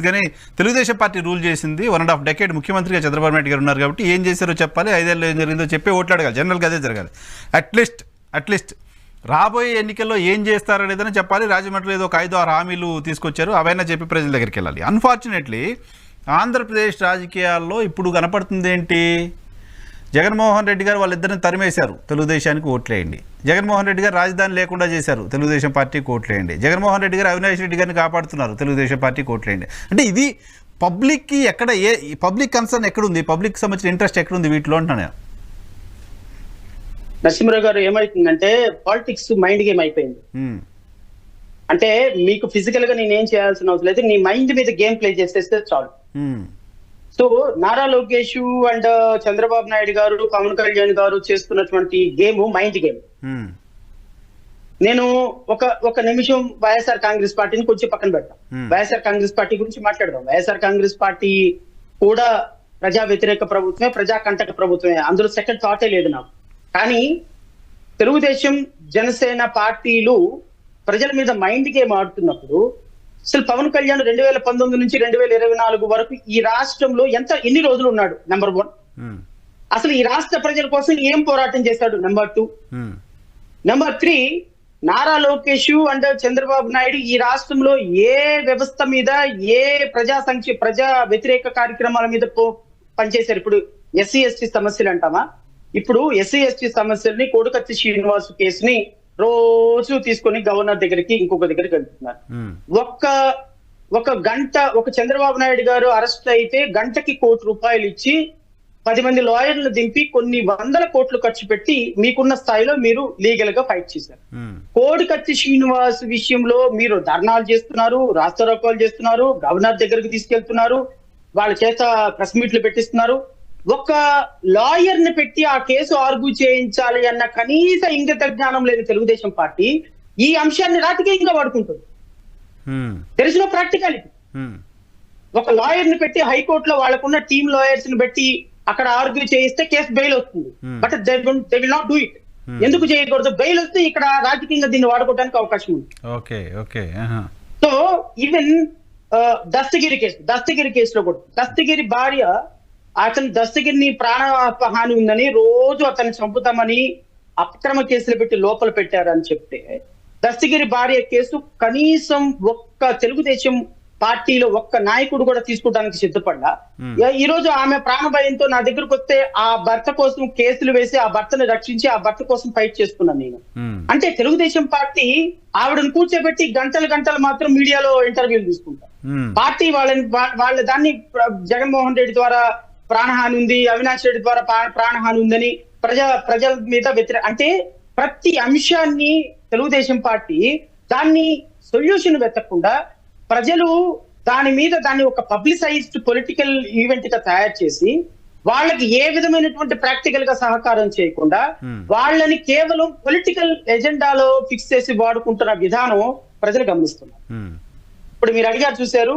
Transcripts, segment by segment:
కానీ Telugu Desam party rule చేసింది 1.5 decade ముఖ్యమంత్రిగా చంద్రబాబు నాయుడు గారు ఉన్నారు కాబట్టి ఏం చేశారో చెప్పాలి, 5 ఏళ్ళు ఏం జరిగిందో చెప్పి ఓట్లాడగాలి. జనరల్గా అదే జరగాలి. అట్లీస్ట్ రాబోయే ఎన్నికల్లో ఏం చేస్తారనేదని చెప్పాలి. రాజమండ్రిలో ఏదో ఒక 5-6 హామీలు తీసుకొచ్చారు, అవైనా చెప్పి ప్రజల దగ్గరికి వెళ్ళాలి. అన్ఫార్చునేట్లీ ఆంధ్రప్రదేశ్ రాజకీయాల్లో ఇప్పుడు కనపడుతుంది ఏంటి, జగన్మోహన్ రెడ్డి గారు వాళ్ళిద్దరిని తరిమేశారు, తెలుగుదేశానికి ఓట్లేయండి. జగన్మోహన్ రెడ్డి గారు రాజధాని లేకుండా చేశారు, తెలుగుదేశం పార్టీకి ఓట్లేయండి. జగన్మోహన్ రెడ్డి గారు అవినాష్ రెడ్డి గారిని కాపాడుతున్నారు, తెలుగుదేశం పార్టీకి ఓట్లేయండి. అంటే ఇది పబ్లిక్కి ఎక్కడ పబ్లిక్ కన్సర్న్ ఎక్కడుంది, పబ్లిక్ సంబంధించిన ఇంట్రెస్ట్ ఎక్కడుంది వీటిలో అంటున్నాను. నరసింహరావు గారు, ఏమైతుందంటే పాలిటిక్స్ మైండ్ గేమ్ అయిపోయింది. అంటే మీకు ఫిజికల్ గా నేనేం చేయాల్సిన అవసరం లేదు, నీ మైండ్ మీద గేమ్ ప్లే చేసేస్తే చాలు. సో నారా లోకేష్ అండ్ చంద్రబాబు నాయుడు గారు, పవన్ కళ్యాణ్ గారు చేస్తున్నటువంటి గేమ్ మైండ్ గేమ్. నేను ఒక నిమిషం వైఎస్ఆర్ కాంగ్రెస్ పార్టీని కొంచెం పక్కన పెడతాం. వైఎస్ఆర్ కాంగ్రెస్ పార్టీ గురించి మాట్లాడదాం. వైఎస్ఆర్ కాంగ్రెస్ పార్టీ కూడా ప్రజా వ్యతిరేక ప్రభుత్వమే, ప్రజా కంటక ప్రభుత్వమే, అందులో సెకండ్ థాటే లేదు నాకు. కానీ తెలుగుదేశం, జనసేన పార్టీలు ప్రజల మీద మైండ్ గేమ్ ఆడుతున్నప్పుడు అసలు పవన్ కళ్యాణ్ 2019 నుంచి 2024 వరకు ఈ రాష్ట్రంలో ఎన్ని రోజులు ఉన్నాడు? నెంబర్ 1. అసలు ఈ రాష్ట్ర ప్రజల కోసం ఏం పోరాటం చేశాడు? Number 2. Number 3, Nara Lokesh and Chandrababu Naidu ఈ రాష్ట్రంలో ఏ వ్యవస్థ మీద, ఏ ప్రజా వ్యతిరేక కార్యక్రమాల మీద పనిచేశారు? ఇప్పుడు ఎస్సీ ఎస్టీ సమస్యలు అంటామా? ఇప్పుడు ఎస్సీ ఎస్టీ సమస్యల్ని కోడికత్తి శ్రీనివాస్ కేసుని రోజు తీసుకొని గవర్నర్ దగ్గరికి, ఇంకొక దగ్గరికి వెళ్తున్నారు. ఒక గంట ఒక చంద్రబాబు నాయుడు గారు అరెస్ట్ అయితే గంటకి ₹1,00,00,000 ఇచ్చి 10 మంది లాయర్లు దింపి కొన్ని 100 కోట్లు ఖర్చు పెట్టి మీకున్న స్థాయిలో మీరు లీగల్ గా ఫైట్ చేశారు. కోడికత్తి శ్రీనివాస్ విషయంలో మీరు ధర్నాలు చేస్తున్నారు, రాస్తారోకోలు చేస్తున్నారు, గవర్నర్ దగ్గరికి తీసుకెళ్తున్నారు, వాళ్ళ చేత ప్రెస్ మీట్లు పెట్టిస్తున్నారు. ఒక లాయర్ ని పెట్టి ఆ కేసు ఆర్గ్యూ చేయించాలి అన్న కనీస ఇంగిత జ్ఞానం లేని తెలుగుదేశం పార్టీ ఈ అంశాన్ని రాజకీయంగా వాడుకుంటుంది. There is no practicality. ఒక లాయర్ ని పెట్టి హైకోర్టులో వాళ్ళకున్న టీమ్ లాయర్స్ ని పెట్టి అక్కడ ఆర్గ్యూ చేయిస్తే కేసు బెయిల్ వస్తుంది. But they will not do it. ఎందుకు చేయకూడదు? బెయిల్ వస్తే ఇక్కడ రాజకీయంగా దీన్ని వాడుకోవడానికి అవకాశం ఉంది. సో ఈవెన్ దస్తగిరి కేసులో కూడా దస్తగిరి భార్య, అతను దస్తగిరిని ప్రాణహాని ఉందని రోజు అతన్ని చంపుతామని అక్రమ కేసులు పెట్టి లోపల పెట్టారని చెప్తే, దస్తగిరి భార్య కేసు కనీసం ఒక్క తెలుగుదేశం పార్టీలో ఒక్క నాయకుడు కూడా తీసుకోవడానికి సిద్ధపడ్డా. ఈ రోజు ఆమె ప్రాణభయంతో నా దగ్గరకు వస్తే ఆ భర్త కోసం కేసులు వేసి ఆ భర్తను రక్షించి ఆ భర్త కోసం ఫైట్ చేసుకున్నాను నేను. అంటే తెలుగుదేశం పార్టీ ఆవిడను కూర్చోబెట్టి గంటలు మాత్రం మీడియాలో ఇంటర్వ్యూలు తీసుకుంటారు. పార్టీ వాళ్ళ దాన్ని జగన్మోహన్ రెడ్డి ద్వారా ప్రాణహాని ఉంది, అవినాష్ రెడ్డి ద్వారా ప్రాణహాని ఉందని ప్రజల మీద అంటే ప్రతి అంశాన్ని తెలుగుదేశం పార్టీ దాన్ని సొల్యూషన్ వెతకకుండా ప్రజలు దాన్ని ఒక పబ్లిసైజ్డ్ పొలిటికల్ ఈవెంట్ గా తయారు చేసి వాళ్ళకి ఏ విధమైనటువంటి ప్రాక్టికల్ గా సహకారం చేయకుండా వాళ్ళని కేవలం పొలిటికల్ ఎజెండాలో ఫిక్స్ చేసి వాడుకుంటున్న విధానం ప్రజలు గమనిస్తున్నారు. ఇప్పుడు మీరు అడిగారు, చూశారు,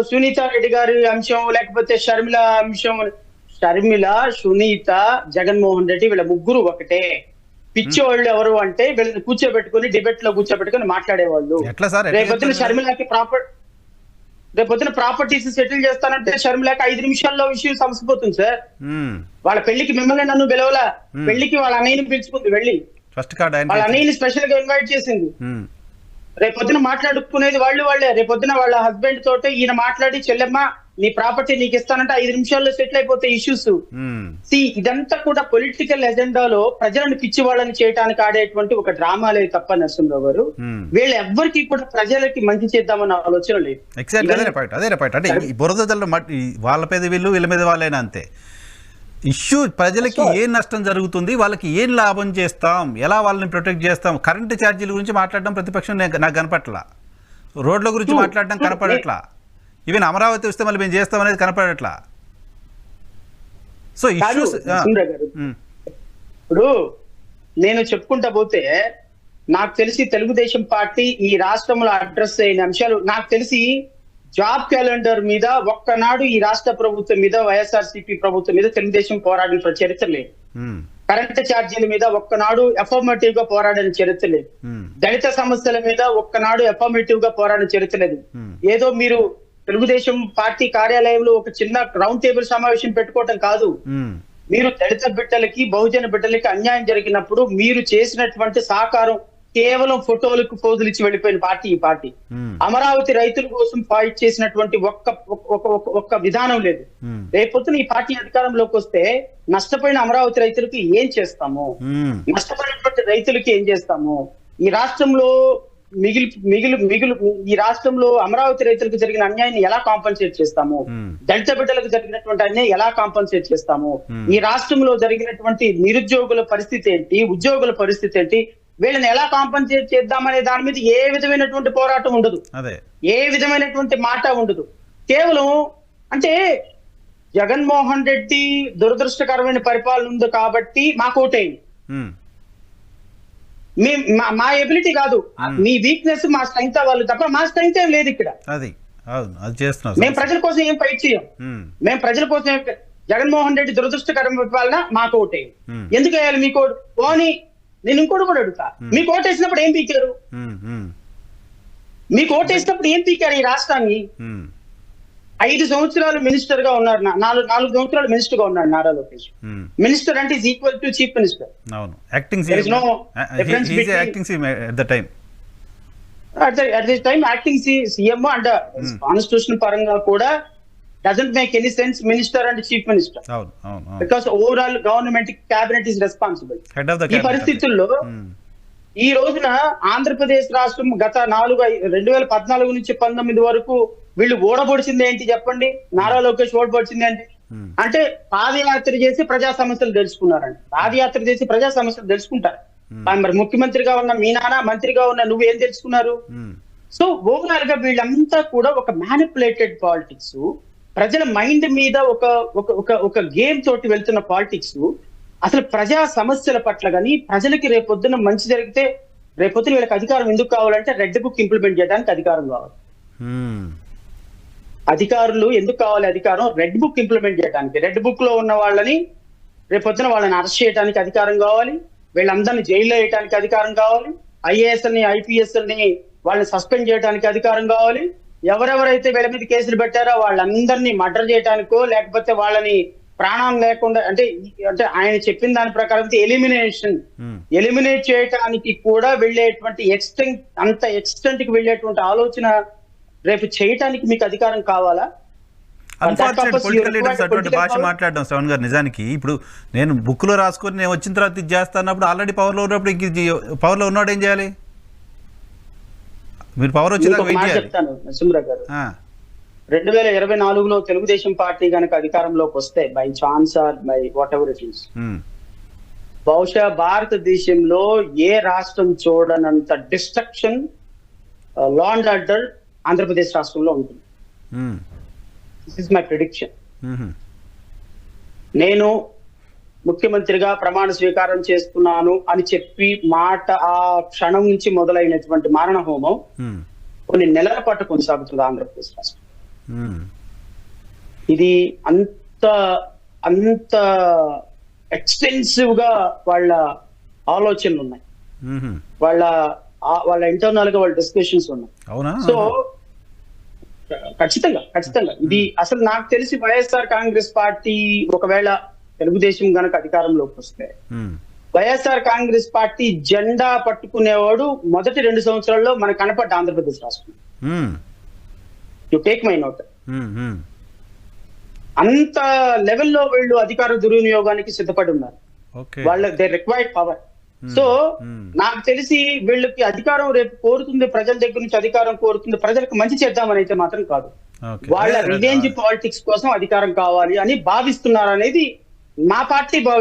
సునీత రెడ్డి గారి అంశం, లేకపోతే షర్మిల అంశం. షర్మిల, సునీత, జగన్మోహన్ రెడ్డి వీళ్ళ ముగ్గురు ఒకటే. పిచ్చోళ్ళు ఎవరు అంటే వీళ్ళని కూర్చోబెట్టుకుని డిబేట్ లో కూర్చోబెట్టుకుని మాట్లాడేవాళ్ళు. రేపొద్దున షర్మిలకి ప్రాపర్టీస్ సెటిల్ చేస్తానంటే షర్మిలకి 5 నిమిషాల్లో విషయం సమసిపోతుంది సార్. వాళ్ళ పెళ్లికి మిమ్మల్ని నన్ను పిలవలా, పెళ్లికి వాళ్ళ అన్నయ్యని పిలుచుకుంది వెళ్ళి, వాళ్ళ అన్నయ్యని స్పెషల్ గా ఇన్వైట్ చేసింది. రేపొద్దున మాట్లాడుకునేది వాళ్ళే. రేపొద్దున వాళ్ళ హస్బెండ్ తోటే ఈయన మాట్లాడి, చెల్లెమ్మ నీ ప్రాపర్టీ నీకు ఇస్తానంటే 5 నిమిషాల్లో సెటిల్ అయిపోతాయి ఇష్యూస్. ఇదంతా కూడా పొలిటికల్ ఎజెండాలో ప్రజలను పిచ్చి వాళ్ళని చేయడానికి ఆడేటువంటి ఒక డ్రామాలే తప్ప నరసింహరావు గారు, వీళ్ళు ఎవ్వరికి కూడా ప్రజలకి మంచి చేద్దామన్న ఆలోచన లేదు. వాళ్ళ మీద వీళ్ళు, వీళ్ళ మీద వాళ్ళైనా అంతే. ఇష్యూ ప్రజలకి ఏం నష్టం జరుగుతుంది, వాళ్ళకి ఏం లాభం చేస్తాం, ఎలా వాళ్ళని ప్రొటెక్ట్ చేస్తాం. కరెంటు ఛార్జీల గురించి మాట్లాడడం ప్రతిపక్షం నాకు కనపట్ల, రోడ్ల గురించి మాట్లాడడం కనపడట్లా, ఈవెన్ అమరావతి వస్తే మళ్ళీ మేము చేస్తాం అనేది కనపడట్లా. సో ఇష్యూస్ ఇప్పుడు నేను చెప్పుకుంటా పోతే నాకు తెలిసి తెలుగుదేశం పార్టీ ఈ రాష్ట్రంలో అడ్రస్ అయిన అంశాలు నాకు తెలిసి జాబ్ క్యాలెండర్ మీద ఒక్కనాడు ఈ రాష్ట్ర ప్రభుత్వం మీద, వైఎస్ఆర్సీపీ ప్రభుత్వం మీద తెలుగుదేశం పోరాడిన చరిత్ర లేదు. కరెంట్ ఛార్జీల మీద ఒక్కనాడు అఫర్మేటివ్ గా పోరాడిన చరిత్ర లేదు. దళిత సమస్యల మీద ఒక్కనాడు అఫర్మేటివ్ గా పోరాడిన చరిత్ర లేదు. ఏదో మీరు తెలుగుదేశం పార్టీ కార్యాలయంలో ఒక చిన్న రౌండ్ టేబుల్ సమావేశం పెట్టుకోవటం కాదు. మీరు దళిత బిడ్డలకి బహుజన బిడ్డలకి అన్యాయం జరిగినప్పుడు మీరు చేసినటువంటి సహకారం కేవలం ఫోటోలకు పోజులు ఇచ్చి వెళ్ళిపోయిన పార్టీ ఈ పార్టీ. అమరావతి రైతుల కోసం ఫైట్ చేసినటువంటి ఒక్క విధానం లేదు. రేపొద్దున ఈ పార్టీ అధికారంలోకి వస్తే నష్టపోయిన అమరావతి రైతులకి ఏం చేస్తాము, నష్టపోయినటువంటి రైతులకి ఏం చేస్తాము, ఈ రాష్ట్రంలో ఈ రాష్ట్రంలో అమరావతి రైతులకు జరిగిన అన్యాయాన్ని ఎలా కాంపన్సేట్ చేస్తాము, దళిత బిడ్డలకు జరిగినటువంటి అన్యాయం ఎలా కాంపన్సేట్ చేస్తాము, ఈ రాష్ట్రంలో జరిగినటువంటి నిరుద్యోగుల పరిస్థితి ఏంటి, ఉద్యోగుల పరిస్థితి ఏంటి, వీళ్ళని ఎలా కాంపన్సేట్ చేద్దామనే దాని మీద ఏ విధమైనటువంటి పోరాటం ఉండదు, ఏ విధమైనటువంటి మాట ఉండదు. కేవలం అంటే జగన్మోహన్ రెడ్డి దురదృష్టకరమైన పరిపాలన ఉంది కాబట్టి మాకు ఓటైంది, మా ఎబిలిటీ కాదు, మీ వీక్నెస్ మా స్ట్రెంగ్త్ వాళ్ళు తప్ప మా స్ట్రెంగ్త్ ఏం లేదు ఇక్కడ. మేము ప్రజల కోసం ఏం ఫైట్ చేయం, మేము ప్రజల కోసం జగన్మోహన్ రెడ్డి దురదృష్టకరమైన పరిపాలన మాకు ఓటైంది. ఎందుకు వేయాలి మీకు పోనీ? నేను ఇంకోటి కూడా అడుగుతా, మీకు ఓటేసినప్పుడు ఏం పీకారు? మీకు ఓటేసినప్పుడు ఏం పీకారు? ఈ రాష్ట్రాన్ని 5 సంవత్సరాలు మినిస్టర్ గా ఉన్నారు, 4 సంవత్సరాలు మినిస్టర్ గా ఉన్నాడు నారా లోకేష్. మినిస్టర్ అంటే is equal to chief minister. At the time acting CM and constitution పరంగా కూడా doesn't make any sense minister and chief minister, because overall government cabinet is responsible. ఈ పరిస్థితుల్లో ఈ రోజున ఆంధ్రప్రదేశ్ రాష్ట్రం గత 2014 నుంచి 19 వరకు వీళ్ళు ఓడబొడిచింది ఏంటి చెప్పండి? నారా లోకేష్ ఓడబొడిచింది ఏంటి అంటే పాదయాత్ర చేసి ప్రజా సమస్యలు తెలుసుకున్నారండి. పాదయాత్ర చేసి ప్రజా సమస్యలు తెలుసుకుంటారు. మరి ముఖ్యమంత్రిగా ఉన్న మీ నాన్న, మంత్రిగా ఉన్న నువ్వు ఏం తెలుసుకున్నారు? సో ఓవరాల్ గా వీళ్ళంతా కూడా ఒక మ్యానిపులేటెడ్ పాలిటిక్స్, ప్రజల మైండ్ మీద ఒక గేమ్ తోటి వెళ్తున్న పాలిటిక్స్. అసలు ప్రజా సమస్యల పట్ల కానీ ప్రజలకి రేపొద్దున మంచి జరిగితే రేపొద్దున వీళ్ళకి అధికారం ఎందుకు కావాలంటే రెడ్ బుక్ ఇంప్లిమెంట్ చేయడానికి అధికారం కావాలి. అధికారులు ఎందుకు కావాలి? అధికారం రెడ్ బుక్ ఇంప్లిమెంట్ చేయడానికి. రెడ్ బుక్ లో ఉన్న వాళ్ళని రేపొద్దున వాళ్ళని అరెస్ట్ చేయడానికి అధికారం కావాలి, వీళ్ళందరినీ జైల్లో వేయడానికి అధికారం కావాలి, ఐఏఎస్ ని ఐపీఎస్ ని వాళ్ళని సస్పెండ్ చేయడానికి అధికారం కావాలి, ఎవరెవరైతే వీళ్ళ మీద కేసులు పెట్టారో వాళ్ళందరినీ మర్డర్ చేయడానికో లేకపోతే వాళ్ళని ప్రాణం లేకుండా అంటే ఆయన చెప్పిన దాని ప్రకారం ఎలిమినేట్ చేయడానికి కూడా వెళ్ళేటువంటి అంత ఎక్స్టెంట్ కి వెళ్ళేటువంటి ఆలోచన రేపు చేయటానికి మీకు అధికారం కావాలా? పొలిటికల్ లీడర్స్ అటువంటి భాష మాట్లాడడం శ్రవణ్ గారు. నిజానికి ఇప్పుడు నేను బుక్ లో రాసుకొని నేను వచ్చిన తర్వాత ఇది చేస్తానప్పుడు ఆల్రెడీ పవర్ లో ఉన్నప్పుడు ఇంక పవర్ లో ఉన్నాడు ఏం చేయాలి? మీరు పవర్ వచ్చేదాకా చెప్తాను నరసింహరావు గారు. 2024లో తెలుగుదేశం పార్టీ కనుక అధికారంలోకి వస్తే by chance or by whatever it is, బహుశా భారతదేశంలో ఏ రాష్ట్రం చూడనంత destruction law and order Andhra Pradesh రాష్ట్రంలో ఉంటుంది. This is my prediction. నేను ముఖ్యమంత్రిగా ప్రమాణ స్వీకారం చేస్తున్నాను అని చెప్పి మాట ఆ క్షణం నుంచి మొదలైనటువంటి మారణ హోమం కొన్ని నెలల పాటు కొనసాగుతుంది ఆంధ్రప్రదేశ్ రాష్ట్రం. ఇది అంత ఎక్స్టెన్సివ్ గా వాళ్ళ ఆలోచనలు ఉన్నాయి, వాళ్ళ ఇంటర్నల్ గా వాళ్ళ డిస్కషన్స్ ఉన్నాయి. సో ఖచ్చితంగా ఇది అసలు నాకు తెలిసి వైఎస్ఆర్ కాంగ్రెస్ పార్టీ ఒకవేళ తెలుగుదేశం గనక అధికారంలోకి వస్తే వైఎస్ఆర్ కాంగ్రెస్ పార్టీ జెండా పట్టుకునేవాడు మొదటి 2 సంవత్సరాల్లో మనకు కనపడ్డ ఆంధ్రప్రదేశ్ రాష్ట్రం. You take my note. అంత లెవెల్లో వీళ్ళు అధికార దుర్వినియోగానికి సిద్ధపడి ఉన్నారు. వాళ్ళ దే రిక్వైర్డ్ పవర్. సో నాకు తెలిసి వీళ్ళకి అధికారం రేపు కోరుతుంది, ప్రజల దగ్గర నుంచి అధికారం కోరుతుంది, ప్రజలకు మంచి చేద్దామని అయితే మాత్రం కాదు, వాళ్ళ రివెంజ్ పాలిటిక్స్ కోసం అధికారం కావాలి అని భావిస్తున్నారు అనేది మా పార్టీ